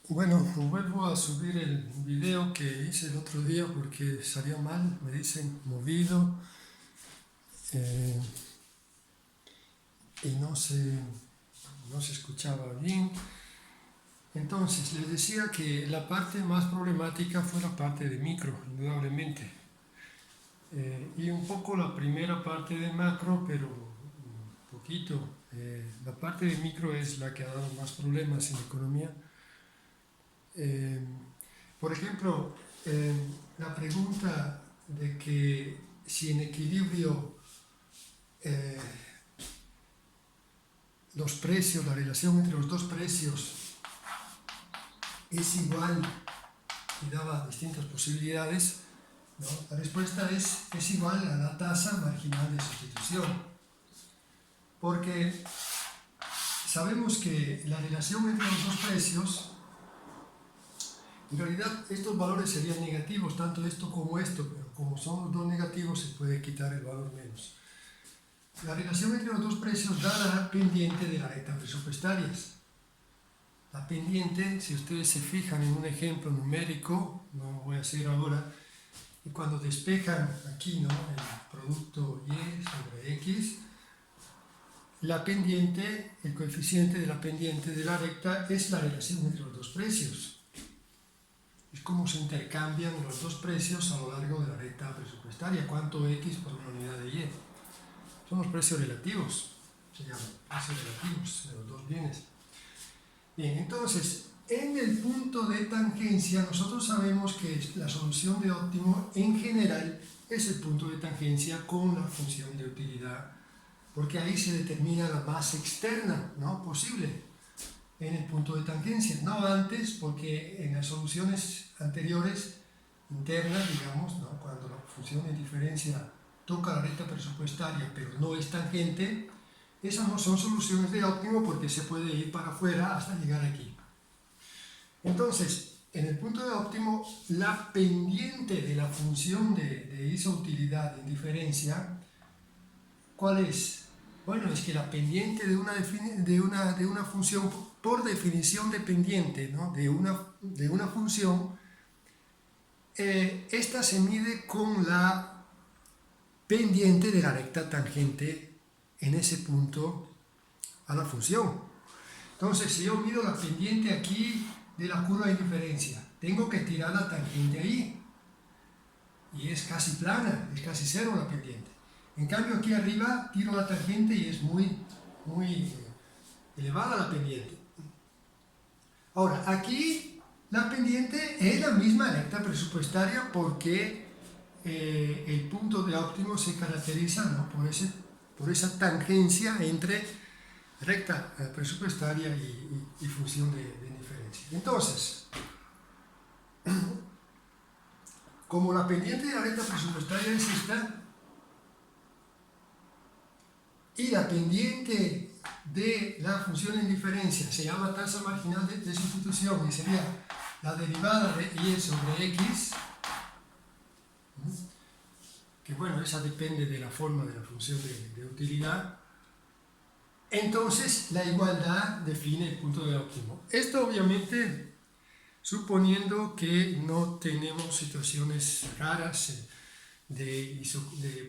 Bueno, vuelvo a subir el video que hice el otro día porque salió mal, me dicen movido eh, y no se escuchaba bien. Entonces, les decía que la parte más problemática fue la parte de micro, indudablemente. Y un poco la primera parte de macro, pero un poquito. La parte de micro es la que ha dado más problemas en economía. Eh, por ejemplo, la pregunta de que si en equilibrio eh, los precios, la relación entre los dos precios es igual y daba distintas posibilidades, ¿no? La respuesta es igual a la tasa marginal de sustitución, porque sabemos que la relación entre los dos precios, en realidad estos valores serían negativos, tanto esto como esto, pero como son los dos negativos se puede quitar el valor menos. La relación entre los dos precios da la pendiente de la recta presupuestaria. La pendiente, si ustedes se fijan en un ejemplo numérico, no lo voy a hacer ahora, y cuando despejan aquí, ¿no?, el producto Y sobre X, la pendiente, el coeficiente de la pendiente de la recta es la relación entre los dos precios. Es como se intercambian los dos precios a lo largo de la recta presupuestaria, cuánto X por una unidad de Y. Son los precios relativos, se llaman precios relativos de los dos bienes. Bien, entonces, en el punto de tangencia, nosotros sabemos que la solución de óptimo en general es el punto de tangencia con la función de utilidad, porque ahí se determina la masa externa, ¿no?, posible en el punto de tangencia, no antes, porque en las soluciones anteriores, internas, digamos, ¿no?, cuando la función de diferencia toca la recta presupuestaria pero no es tangente, esas no son soluciones de óptimo porque se puede ir para afuera hasta llegar aquí. Entonces, en el punto de óptimo, la pendiente de la función de esa utilidad en diferencia, ¿cuál es? Bueno, es que la pendiente de una función, por definición dependiente, ¿no?, de una función, esta se mide con la pendiente de la recta tangente en ese punto a la función. Entonces, si yo mido la pendiente aquí de la curva de diferencia, tengo que tirar la tangente ahí, y es casi plana, es casi cero la pendiente. En cambio, aquí arriba tiro la tangente y es muy elevada la pendiente. Ahora, aquí la pendiente es la misma recta presupuestaria porque el punto de óptimo se caracteriza, ¿no?, por esa tangencia entre recta presupuestaria y función de diferencia. Entonces, como la pendiente de la recta presupuestaria es esta, y la pendiente de la función en diferencia se llama tasa marginal de sustitución y sería la derivada de Y sobre X, que bueno, esa depende de la forma de la función de utilidad. Entonces la igualdad define el punto de óptimo. Esto obviamente suponiendo que no tenemos situaciones raras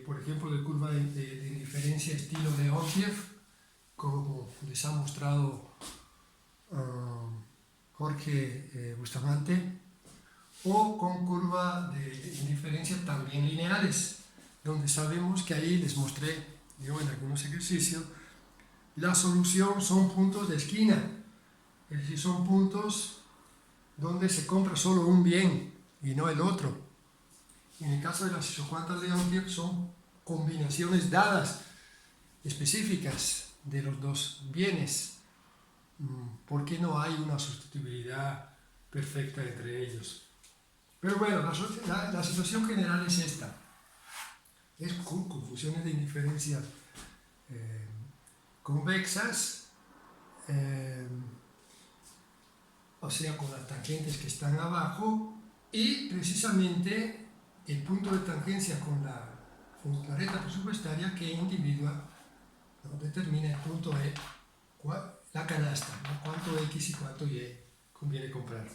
por ejemplo, de curva de diferencia estilo de Ogiev, como les ha mostrado Jorge Bustamante, o con curva de indiferencia también lineales, donde sabemos que ahí les mostré yo en algunos ejercicios, la solución son puntos de esquina, es decir, son puntos donde se compra solo un bien y no el otro. En el caso de las isocuantas de Ogiev son combinaciones dadas específicas de los dos bienes, porque no hay una sustituibilidad perfecta entre ellos. Pero bueno, la situación general es esta. Es con funciones de indiferencia convexas, o sea, con las tangentes que están abajo, y precisamente el punto de tangencia con la recta presupuestaria que individua, ¿no?, determina el punto E, la canasta, ¿no?, cuánto X y cuánto Y conviene comprar.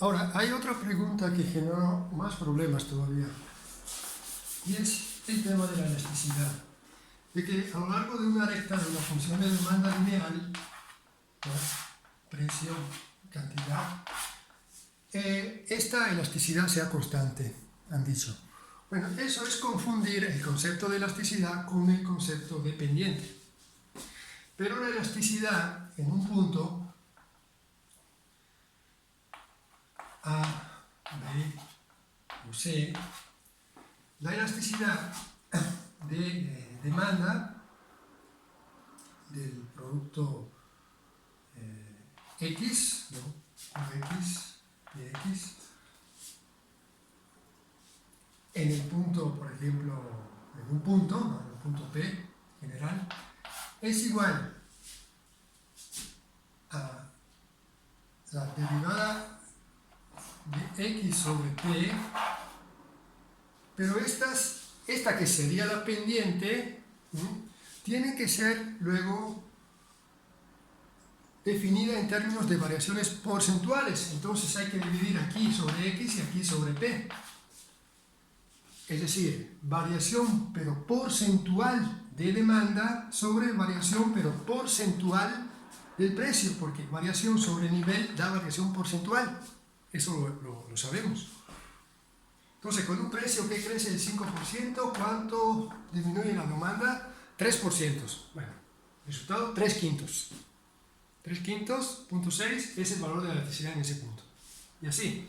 Ahora, hay otra pregunta que generó más problemas todavía, y es el tema de la elasticidad. De que a lo largo de una recta de una función de demanda lineal, ¿no? Precio, cantidad, esta elasticidad sea constante, han dicho. Bueno, eso es confundir el concepto de elasticidad con el concepto de pendiente. Pero la elasticidad en un punto A, B o C, la elasticidad de demanda del producto X, ¿no? X de X, en el punto, por ejemplo, en un punto, ¿no? En el punto P general, es igual a la derivada de X sobre P, pero esta que sería la pendiente, tiene que ser luego definida en términos de variaciones porcentuales. Entonces hay que dividir aquí sobre X y aquí sobre P. Es decir, variación pero porcentual de demanda sobre variación pero porcentual del precio, porque variación sobre nivel da variación porcentual. Eso lo sabemos. Entonces, con un precio que crece el 5%, ¿cuánto disminuye la demanda? 3%. Bueno, resultado 3 quintos. 3 quintos, punto 6, es el valor de la elasticidad en ese punto. Y así.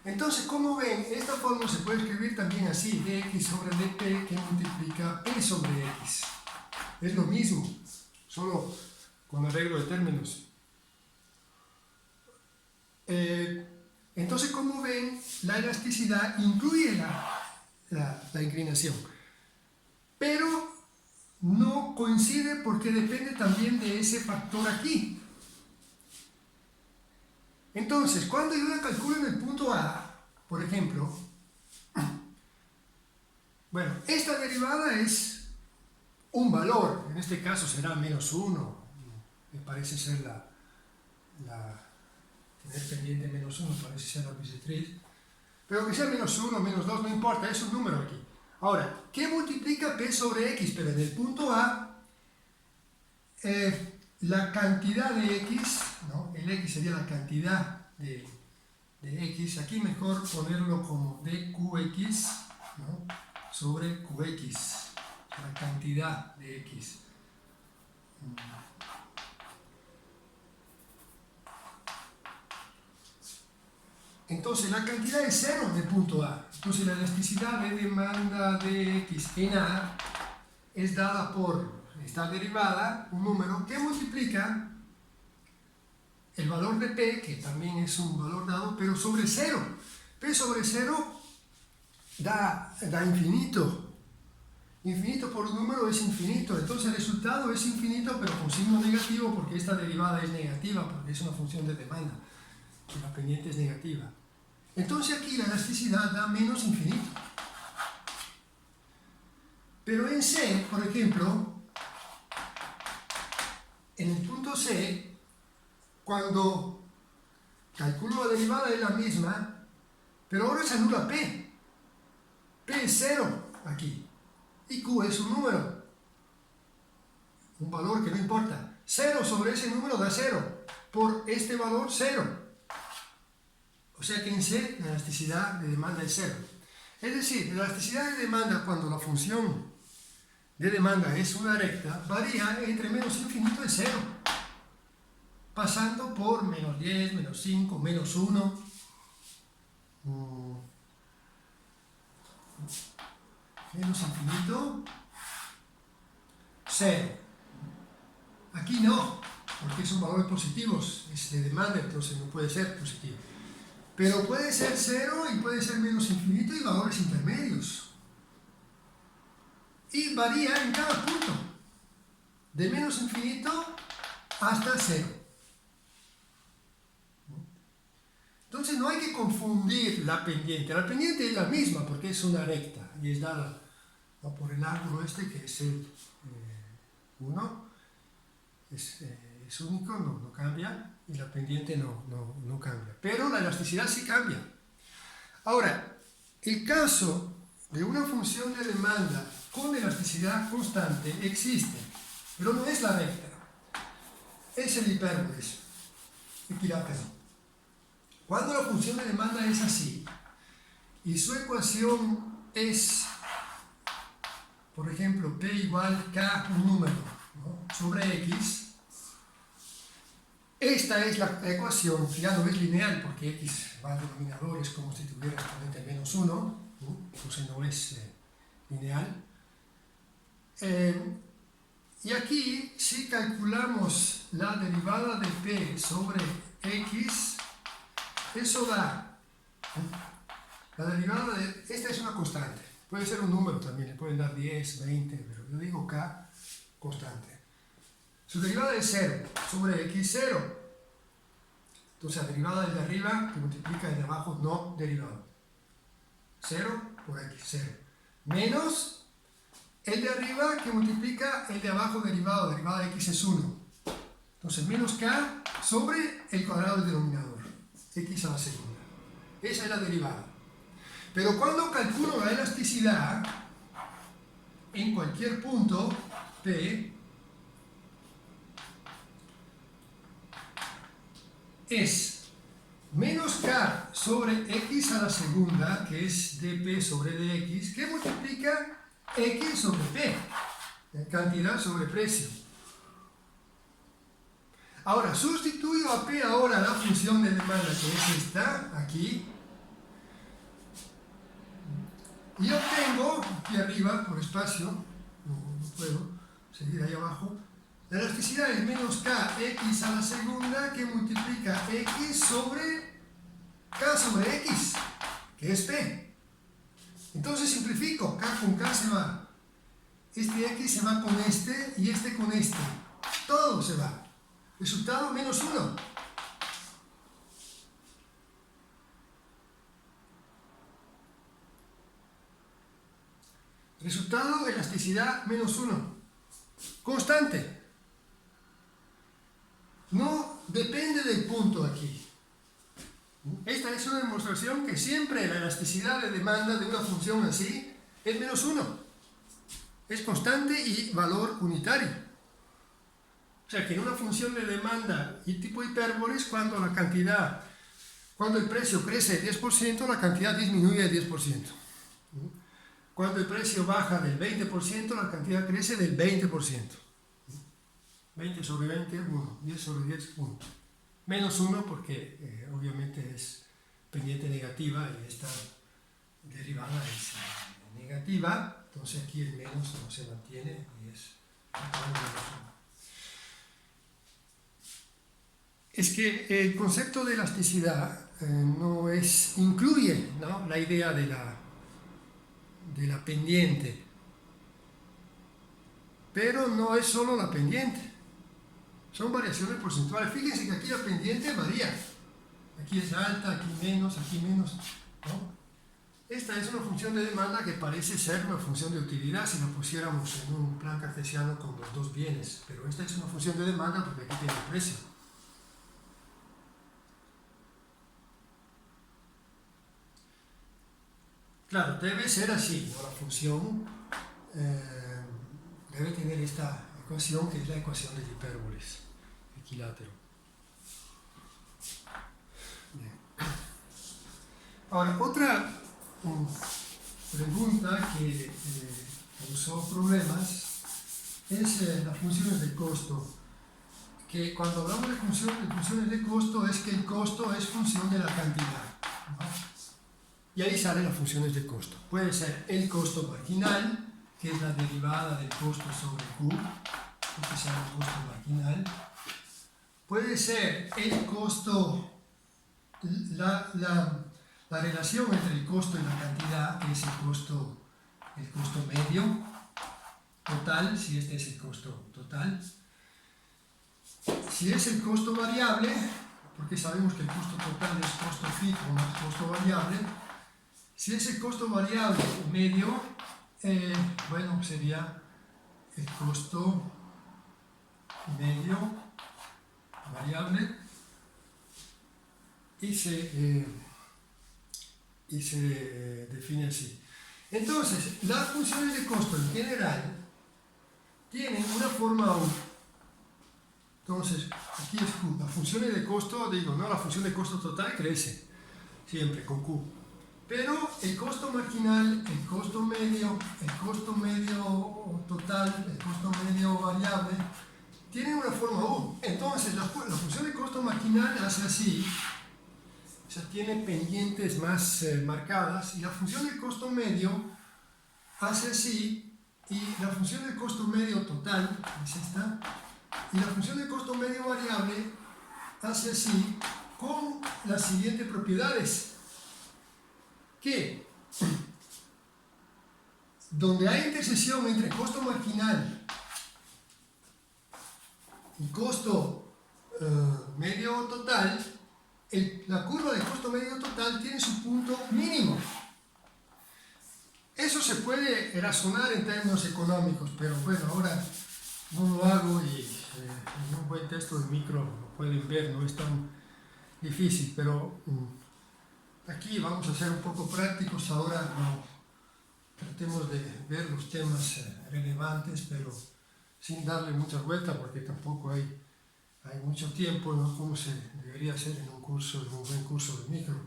Entonces, como ven, esta fórmula se puede escribir también así, dx sobre dp que multiplica p sobre x. Es lo mismo, solo con arreglo de términos. Entonces, como ven, la elasticidad incluye la inclinación, pero no coincide porque depende también de ese factor aquí. Entonces, cuando yo la calculo en el punto A, por ejemplo, bueno, esta derivada es un valor, en este caso será menos 1, me parece ser tener pendiente menos 1 parece ser la bisetriz, pero que sea menos 1, menos 2, no importa, es un número aquí. Ahora, ¿qué multiplica P sobre X? Pero en el punto A, la cantidad de X, ¿no? El X sería la cantidad de X, aquí mejor ponerlo como dQx, ¿no? Sobre Qx, la cantidad de X. Entonces la cantidad es 0 de punto A. Entonces la elasticidad de demanda de X en A es dada por esta derivada, un número que multiplica el valor de P, que también es un valor dado, pero sobre 0. P sobre 0 da infinito. Infinito por un número es infinito. Entonces el resultado es infinito, pero con signo negativo, porque esta derivada es negativa, porque es una función de demanda. Y la pendiente es negativa. Entonces aquí la elasticidad da menos infinito. Pero en C, por ejemplo, en el punto C, cuando calculo la derivada es la misma, pero ahora se anula P. P es 0 aquí. Y Q es un número. Un valor que no importa. 0 sobre ese número da 0. Por este valor, 0. O sea que en C la elasticidad de demanda es 0. Es decir, la elasticidad de demanda cuando la función de demanda es una recta varía entre menos infinito y 0. Pasando por menos 10, menos 5, menos 1. Menos infinito, 0. Aquí no, porque son valores positivos, es de demanda, entonces no puede ser positivo. Pero puede ser 0 y puede ser menos infinito y valores intermedios. Y varía en cada punto, de menos infinito hasta 0. Entonces no hay que confundir la pendiente. La pendiente es la misma porque es una recta y es dada, ¿no?, por el ángulo este que es el 1. Es único, no cambia, y la pendiente no cambia. Pero la elasticidad sí cambia. Ahora, el caso de una función de demanda con elasticidad constante existe, pero no es la recta. Es el hipérboles equilátero. Cuando la función de demanda es así, y su ecuación es, por ejemplo, P igual K, un número, ¿no?, sobre X, esta es la ecuación, ya no es lineal, porque X va al denominador, es como si tuviera exponente menos 1, ¿no?, entonces no es lineal. Y aquí, si calculamos la derivada de P sobre X, eso da, la derivada de, esta es una constante, puede ser un número también, le pueden dar 10, 20, pero yo digo K, constante. Su derivada es 0 sobre X, 0. Entonces la derivada del de arriba que multiplica el de abajo no derivado. 0 por X, 0. Menos el de arriba que multiplica el de abajo derivado. Derivada de X es 1. Entonces menos K sobre el cuadrado del denominador. X a la segunda. Esa es la derivada. Pero cuando calculo la elasticidad, en cualquier punto P, es menos K sobre X a la segunda, que es dP sobre dx, que multiplica X sobre P, cantidad sobre precio. Ahora, sustituyo a P ahora la función de demanda, que es esta, aquí, y obtengo, aquí arriba, por espacio, no puedo seguir ahí abajo, la elasticidad es menos Kx a la segunda que multiplica X sobre K sobre X, que es P. Entonces simplifico, K con K se va. Este X se va con este y este con este. Todo se va. Resultado menos 1. Resultado, elasticidad menos 1. Constante. No depende del punto aquí. Esta es una demostración que siempre la elasticidad de demanda de una función así es menos 1. Es constante y valor unitario. O sea que en una función de demanda y tipo hipérboles, cuando el precio crece 10%, la cantidad disminuye el 10%. Cuando el precio baja del 20%, la cantidad crece del 20%. 20 sobre 20, 1. 10 sobre 10, 1. Menos 1 porque obviamente es pendiente negativa y esta derivada es negativa. Entonces aquí el menos no se mantiene y es menos 1. Es que el concepto de elasticidad incluye, ¿no?, la idea de la pendiente, pero no es solo la pendiente, son variaciones porcentuales. Fíjense que aquí la pendiente varía, aquí es alta, aquí menos, ¿no? Esta es una función de demanda que parece ser una función de utilidad si la pusiéramos en un plan cartesiano con los dos bienes, pero esta es una función de demanda porque aquí tiene el precio. Claro, debe ser así, ¿no? La función debe tener esta ecuación que es la ecuación del hipérboles equilátero. Bien. Ahora, otra pregunta que causó problemas es las funciones de costo. Que cuando hablamos de funciones de costo es que el costo es función de la cantidad, ¿no? Y ahí salen las funciones de costo. Puede ser el costo marginal, que es la derivada del costo sobre Q, que se llama costo marginal. Puede ser el costo, la relación entre el costo y la cantidad, que es el costo medio total, si este es el costo total. Si es el costo variable, porque sabemos que el costo total es costo fijo más costo variable. Si ese costo variable medio, bueno, sería el costo medio variable y se define así. Entonces, las funciones de costo en general tienen una forma U. Entonces, aquí es Q. Las funciones de costo, digo, no, la función de costo total crece siempre con Q. Pero el costo marginal, el costo medio total, el costo medio variable, tienen una forma U. Entonces, la función de costo marginal hace así, o sea, tiene pendientes más marcadas, y la función de costo medio hace así, y la función de costo medio total es esta, y la función de costo medio variable hace así, con las siguientes propiedades. Que donde hay intersección entre costo marginal y costo medio total, la curva de costo medio total tiene su punto mínimo. Eso se puede razonar en términos económicos, pero bueno, ahora no lo hago y en un buen texto de micro lo pueden ver, no es tan difícil, pero aquí vamos a ser un poco prácticos ahora, no, tratemos de ver los temas relevantes, pero sin darle muchas vueltas porque tampoco hay mucho tiempo, ¿no? Como se debería hacer en un buen curso de micro.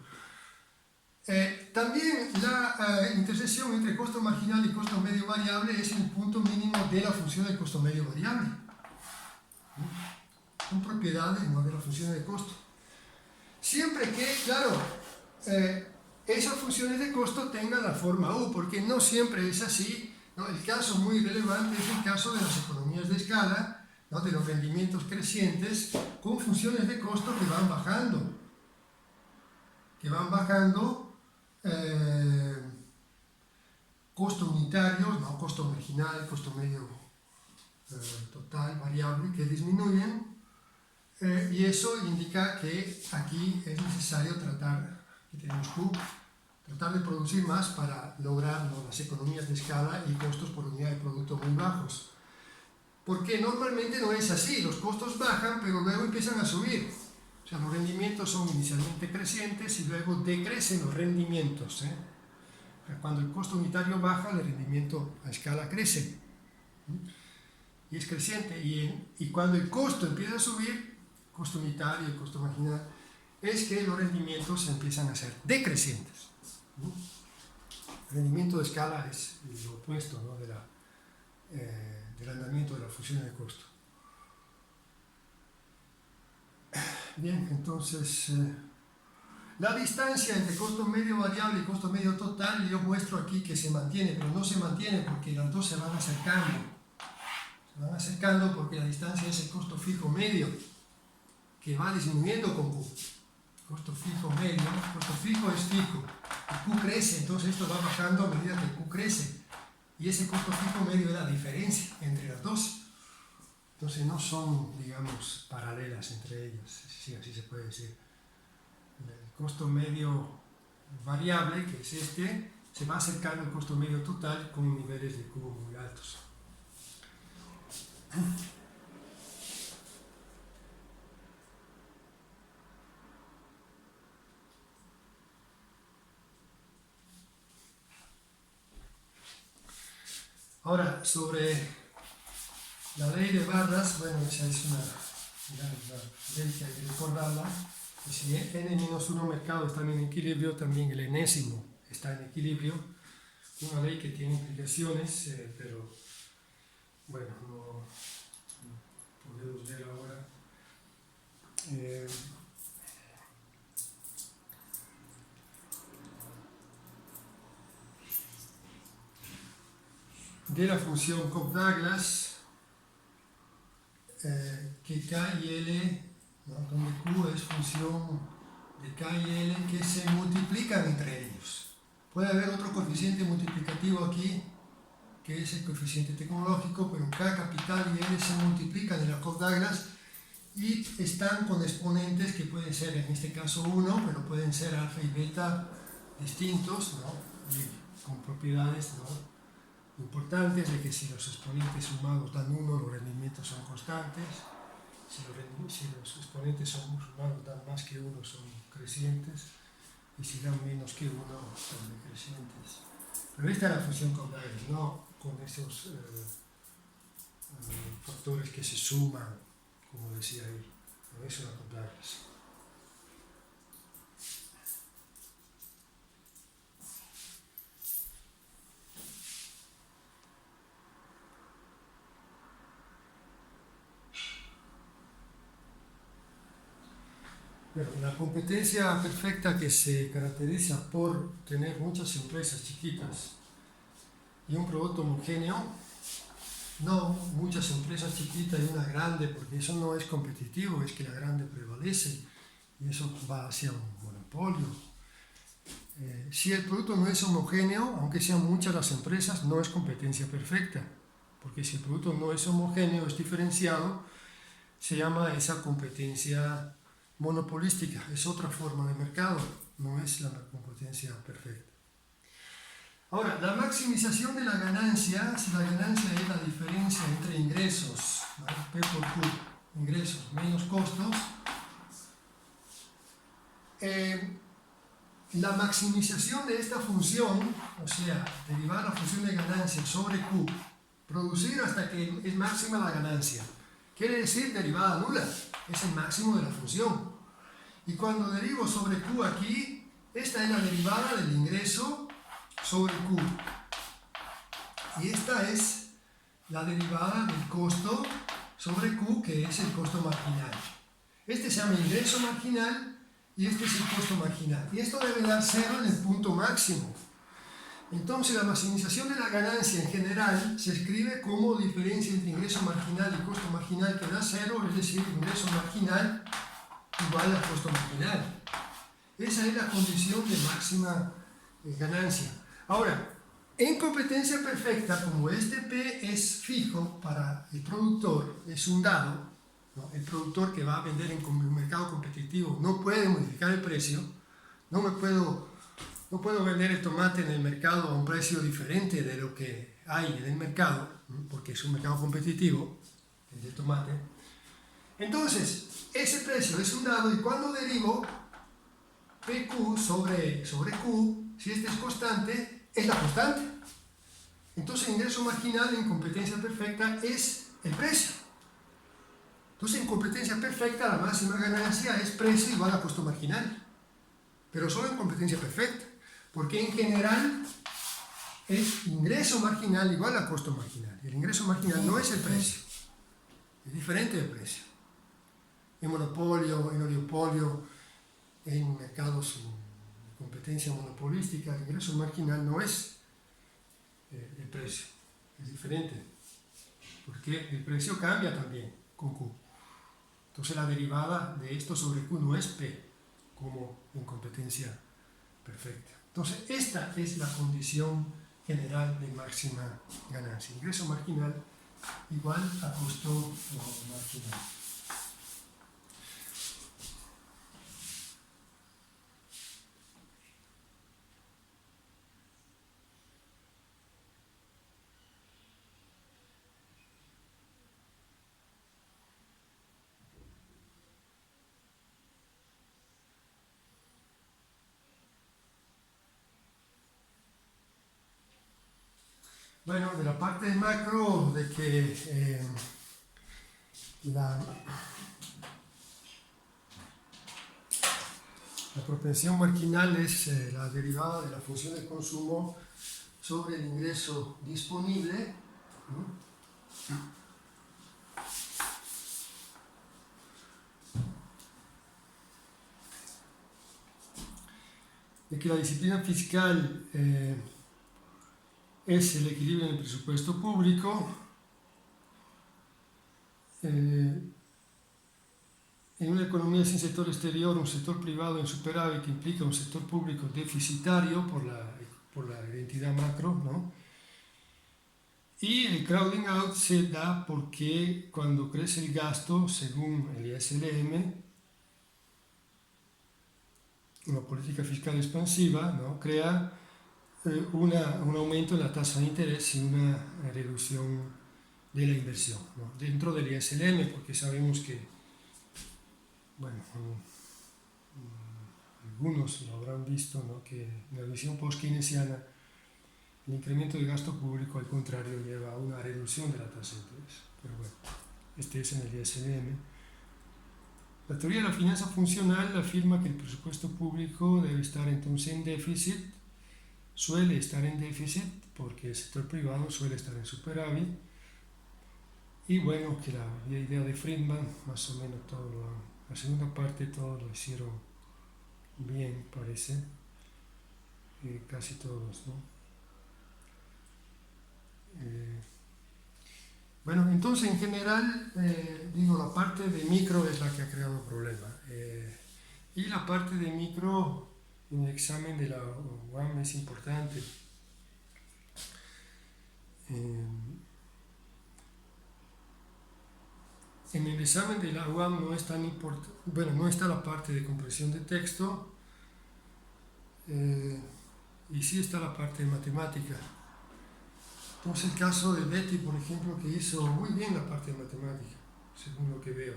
También la intersección entre costo marginal y costo medio variable es el punto mínimo de la función del costo medio variable. Son propiedades, no, de la función de costo. Siempre que, claro, esas funciones de costo tengan la forma U, porque no siempre es así, ¿no? El caso muy relevante es el caso de las economías de escala, ¿no? De los rendimientos crecientes con funciones de costo que van bajando. Costo unitario, no costo marginal, costo medio total, variable, que disminuyen, y eso indica que aquí es necesario tratar, aquí tenemos Q, tratar de producir más para lograr, ¿no?, las economías de escala y costos por unidad de producto muy bajos. Porque normalmente no es así, los costos bajan pero luego empiezan a subir. O sea, los rendimientos son inicialmente crecientes y luego decrecen los rendimientos, ¿eh? Cuando el costo unitario baja, el rendimiento a escala crece. Y es creciente. Y cuando el costo empieza a subir, costo unitario y costo marginal, es que los rendimientos empiezan a ser decrecientes. El rendimiento de escala es lo opuesto, ¿no?, del andamiento de la función de costo. Bien, entonces la distancia entre costo medio variable y costo medio total, yo muestro aquí que se mantiene, pero no se mantiene porque los dos se van acercando. Se van acercando porque la distancia es el costo fijo medio, que va disminuyendo con Q. Costo fijo medio, costo fijo es fijo, el Q crece, entonces esto va bajando a medida que el Q crece. Y ese costo fijo medio es la diferencia entre las dos. Entonces no son, digamos, paralelas entre ellas, si así se puede decir. El costo medio variable, que es este, se va acercando al costo medio total con niveles de Q muy altos. Ahora, sobre la ley de barras, bueno, esa es una ley que hay que recordarla. Y si n-1 mercado están en equilibrio, también el enésimo está en equilibrio. Una ley que tiene implicaciones, pero bueno, no podemos ver ahora. De la función Cobb-Douglas, que K y L, ¿no?, donde Q es función de K y L que se multiplican entre ellos. Puede haber otro coeficiente multiplicativo aquí, que es el coeficiente tecnológico, pero K capital y L se multiplican en la Cobb-Douglas y están con exponentes que pueden ser en este caso 1, pero pueden ser alfa y beta distintos, ¿no? Y con propiedades, ¿no?, importantes de que si los exponentes sumados dan 1, los rendimientos son constantes, si los exponentes sumados dan más que 1 son crecientes, y si dan menos que 1 son decrecientes. Pero esta es la función Caudares, no con esos factores que se suman, como decía ahí, no es una Caudares. Bueno, la competencia perfecta, que se caracteriza por tener muchas empresas chiquitas y un producto homogéneo, no muchas empresas chiquitas y una grande, porque eso no es competitivo, es que la grande prevalece y eso va hacia un monopolio. Si el producto no es homogéneo, aunque sean muchas las empresas, no es competencia perfecta, porque si el producto no es homogéneo, es diferenciado, se llama esa competencia monopolística, es otra forma de mercado, no es la competencia perfecta. Ahora, la maximización de la ganancia, si la ganancia es la diferencia entre ingresos, ¿vale?, P por Q, ingresos menos costos, la maximización de esta función, o sea, derivar la función de ganancia sobre Q, producir hasta que es máxima la ganancia, quiere decir derivada nula, es el máximo de la función. Y cuando derivo sobre Q aquí, esta es la derivada del ingreso sobre Q. Y esta es la derivada del costo sobre Q, que es el costo marginal. Este se llama ingreso marginal y este es el costo marginal. Y esto debe dar 0 en el punto máximo. Entonces la maximización de la ganancia en general se escribe como diferencia entre ingreso marginal y costo marginal que da 0, es decir, ingreso marginal igual al costo marginal. Esa es la condición de máxima ganancia. Ahora, en competencia perfecta, como este P es fijo para el productor, es un dado, ¿no?, el productor que va a vender en el mercado competitivo no puede modificar el precio, no puedo vender el tomate en el mercado a un precio diferente de lo que hay en el mercado, ¿no?, porque es un mercado competitivo, el de tomate. Entonces, ese precio es un dado y cuando derivo PQ sobre Q, si este es constante, es la constante. Entonces el ingreso marginal en competencia perfecta es el precio. Entonces en competencia perfecta la máxima ganancia es precio igual a costo marginal. Pero solo en competencia perfecta, porque en general es ingreso marginal igual a costo marginal. Y el ingreso marginal no es el precio, es diferente del precio. En monopolio, en oligopolio, en mercados en competencia monopolística, el ingreso marginal no es el precio, es diferente, porque el precio cambia también con Q. Entonces la derivada de esto sobre Q no es P, como en competencia perfecta. Entonces esta es la condición general de máxima ganancia. Ingreso marginal igual a costo marginal. Bueno, de la parte de macro, de que la propensión marginal es la derivada de la función de consumo sobre el ingreso disponible, ¿no?, de que la disciplina fiscal es el equilibrio en el presupuesto público, en una economía sin sector exterior, un sector privado en superávit que implica un sector público deficitario por la identidad macro, ¿no?, Y el crowding out se da porque cuando crece el gasto, según el ISLM, una política fiscal expansiva, ¿no?, crea un aumento en la tasa de interés y una reducción de la inversión, ¿no?, dentro del ISLM, porque sabemos que, bueno, algunos lo habrán visto, ¿no?, que en la visión post-keynesiana el incremento del gasto público, al contrario, lleva a una reducción de la tasa de interés. Pero bueno, este es en el ISLM. La teoría de la finanza funcional afirma que el presupuesto público debe estar entonces en déficit, suele estar en déficit porque el sector privado suele estar en superávit, y bueno, que la idea de Friedman, más o menos la segunda parte todo lo hicieron bien, parece, casi todos, ¿no? Bueno, entonces en general, digo, la parte de micro es la que ha creado problemas. Y la parte de micro en el examen de la UAM es importante. En el examen de la UAM no es tan importante, bueno, no está la parte de comprensión de texto, y sí está la parte de matemática. Entonces el caso de Betty, por ejemplo, que hizo muy bien la parte de matemática, según lo que veo,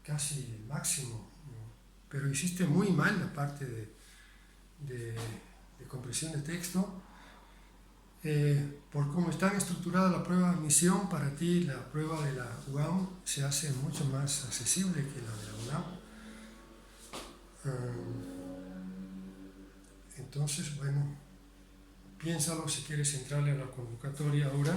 casi el máximo, ¿no?, pero hiciste muy mal la parte de comprensión de texto. Por cómo está estructurada la prueba de admisión, para ti la prueba de la UAM se hace mucho más accesible que la de la UNAM. Entonces, bueno, piénsalo si quieres entrarle a la convocatoria ahora,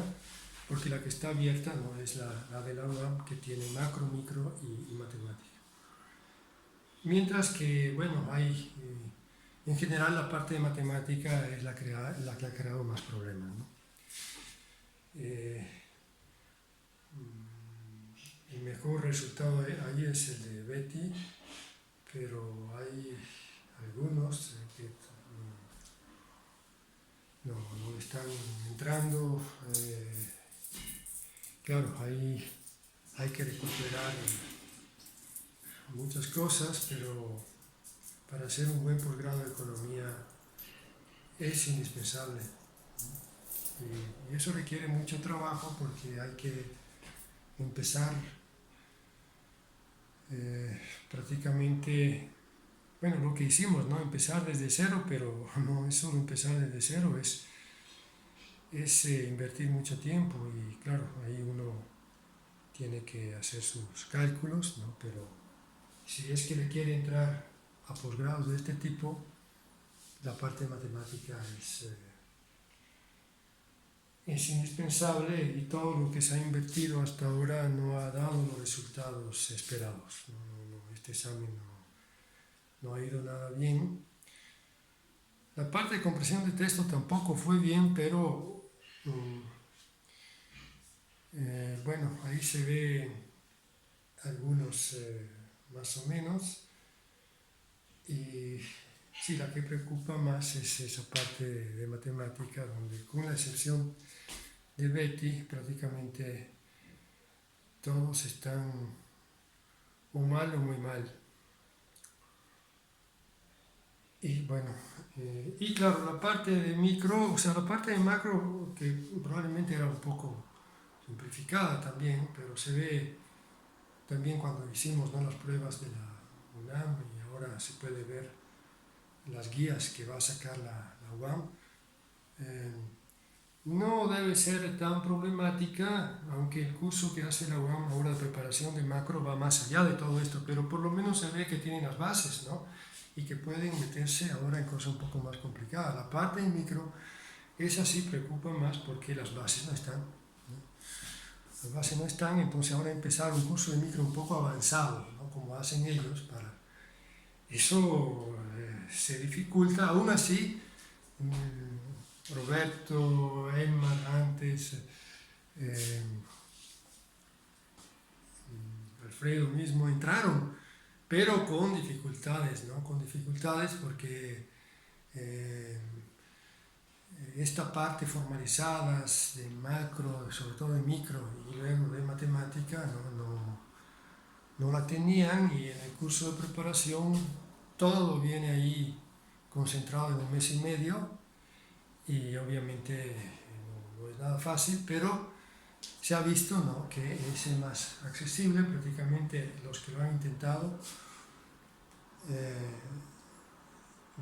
porque la que está abierta no es la de la UAM, que tiene macro, micro y matemática. Mientras que, bueno, hay, en general la parte de matemática es la que ha creado más problemas, ¿no? El mejor resultado ahí es el de Betty, pero hay algunos que no están entrando. Claro, ahí hay que recuperar muchas cosas, pero para hacer un buen posgrado de economía es indispensable. Y eso requiere mucho trabajo porque hay que empezar prácticamente, bueno, lo que hicimos, ¿no?, empezar desde cero, pero no es solo empezar desde cero, es invertir mucho tiempo, y claro, ahí uno tiene que hacer sus cálculos, ¿no?, pero si es que le quiere entrar a posgrados de este tipo, la parte de matemática es indispensable, y todo lo que se ha invertido hasta ahora no ha dado los resultados esperados. Este examen no ha ido nada bien. La parte de comprensión de texto tampoco fue bien, pero bueno, ahí se ve algunos más o menos, y sí, la que preocupa más es esa parte de matemática, donde, con la excepción de Betty, prácticamente todos están o mal o muy mal. Y bueno, y claro, la parte de micro, o sea, la parte de macro, que probablemente era un poco simplificada también, pero se ve también cuando hicimos, ¿no?, las pruebas de la UNAM, y ahora se puede ver las guías que va a sacar la UAM. No debe ser tan problemática, aunque el curso que hace la UAM ahora de preparación de macro va más allá de todo esto, pero por lo menos se ve que tienen las bases, ¿no?, y que pueden meterse ahora en cosas un poco más complicadas. La parte de micro, esa sí preocupa más porque las bases no están, ¿no? Las bases no están, entonces ahora empezar un curso de micro un poco avanzado, ¿no?, como hacen ellos, para eso se dificulta. Aún así, Roberto, Emma antes, Alfredo mismo entraron, pero con dificultades, ¿no?, con dificultades porque esta parte formalizadas de macro, sobre todo de micro y luego de matemática, no la tenían, y en el curso de preparación todo viene ahí concentrado en un mes y medio, y obviamente no es nada fácil, pero se ha visto, ¿no?, que es el más accesible. Prácticamente los que lo han intentado, de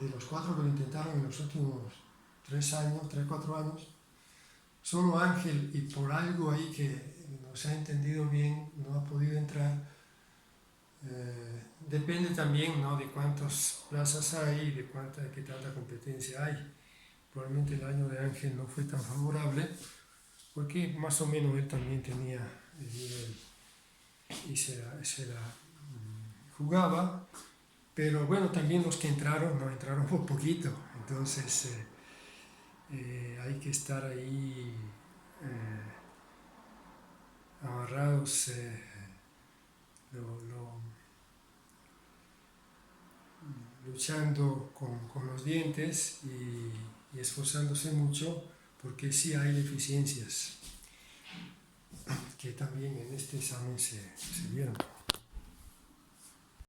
los 4 que lo intentaron en los últimos 3-4 años, solo Ángel, y por algo ahí que no se ha entendido bien, no ha podido entrar. Depende también, ¿no?, de cuántas plazas hay, de qué tanta competencia hay. Probablemente el año de Ángel no fue tan favorable, porque más o menos él también tenía el nivel y se la jugaba, pero bueno, también los que entraron, no entraron por poquito, entonces hay que estar ahí amarrados, luchando con los dientes y esforzándose mucho, porque sí hay deficiencias que también en este examen se vieron.